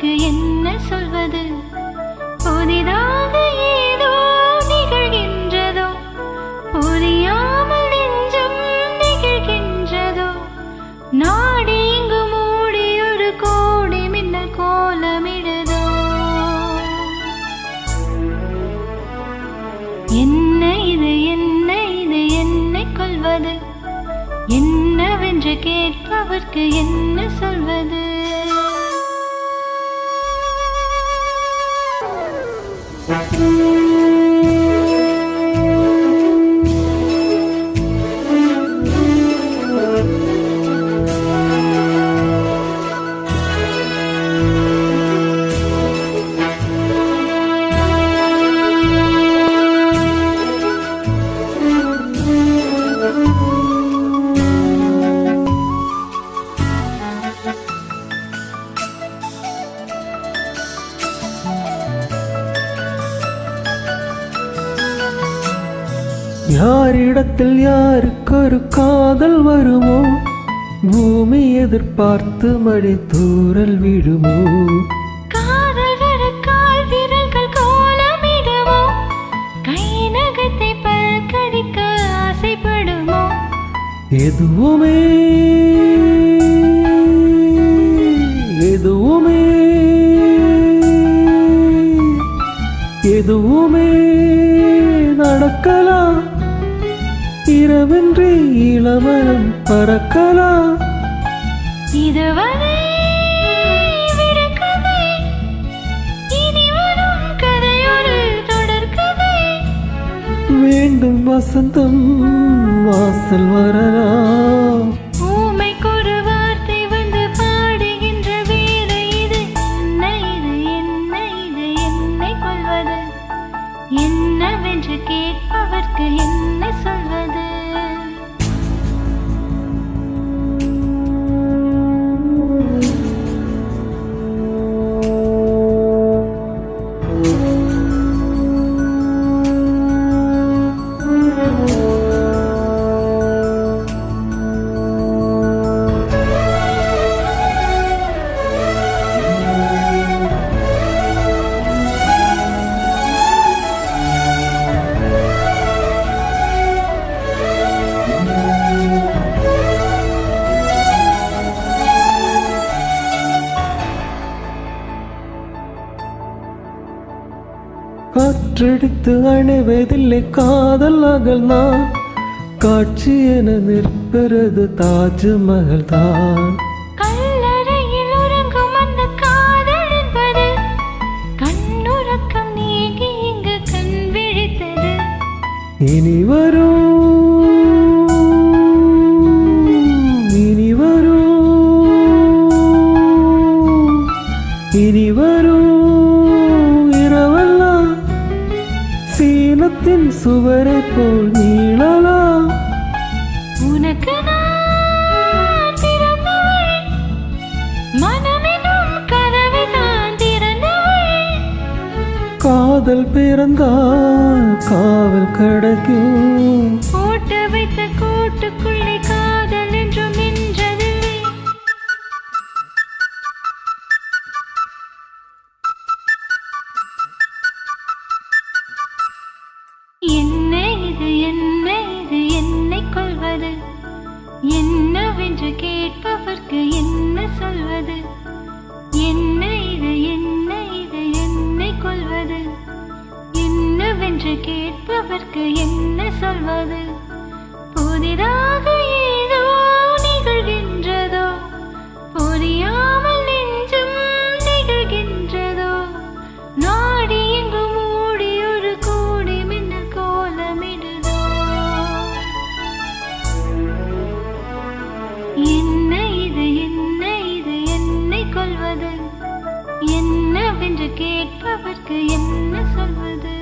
கேட்பவர்க்கு என்ன சொல்வது? புதிதாக ஏதோ நிகழ்கின்றதோ, புரியாமல் நெஞ்சம் நிகழ்கின்றதோ, நாடி இங்கு மூடி ஒரு கோடி மின்னல் கோலமிடுதோ. என்ன இது, என்ன இது, என்னை கொல்வது? என்னவென்று கேட்பவர்க்கு என்ன சொல்வது? யாரிடத்தில் யாருக்கொரு காதல் வருமோ, பூமி எதிர்பார்த்து மழை தூறல் விழுமோ, காதல் வர கால் விரல்கள் கோலமிடுமோ, கை நகத்தை பல்கடிக்க ஆசைப்படுமோ, எதுவுமே எதுவுமே எதுவுமே நடக்கலாம். இரவென்றே இளமரம் பறக்கலாம். இதுவரை விடுகதை, இனி வரும் கதையொரு தொடர்கதை. வேண்டும் வசந்தம் வாசல் வரலாம். ஊமைக்கொரு வார்த்தை வந்து பாடுகின்ற வேலை இது. என்ன இது, என்ன இது, என்னை கொல்வது? என்னவென்று கேட்பவர்க்கு என்ன சொல்வது? காற்றடித்து அணைவதில்லை காதல் அகல்தான், காட்சி என நிற்பது தாஜ்மஹல் தான். கல்லறையில் உறங்கும் அந்த காதல் என்பது கண்ணுறக்கம் நீங்கி இங்கு கண் விழித்தது. இனி வரும் இனி வரும் இனி வரும் இரவெல்லாம் சீனத்தின் சுவரை போல் நீளலாம். உனக்கு நான் பிறந்தவள், மனமெனும் கதவை தான் திறந்தவள். காதல் பிறந்தால் காவல் கிடைக்கும். போட்டு வைத்த கூட்டுக்குள்ளே காதல் என்றும் நின்றதில்லை. என்ன இது, என்ன இது, என்னை கொல்வது? என்னவென்று கேட்பவர்க்கு என்ன சொல்வது? என்ன இது, என்ன இது, என்னை கொல்வது? என்னவென்று கேட்பவர்க்கு என்ன சொல்வது? புதிதாக ஏதோ நிகழ்கின்றதோ, புரியாமல் நெஞ்சம் நிகழ்கின்றதோ, நாடி எங்கு மூடி ஒரு கோடி மின்னல் கோலமிடுதோ. என்ன இது, என்ன இது, என்னை கொல்வது? என்னவென்று கேட்பவர்க்கு என்ன சொல்வது?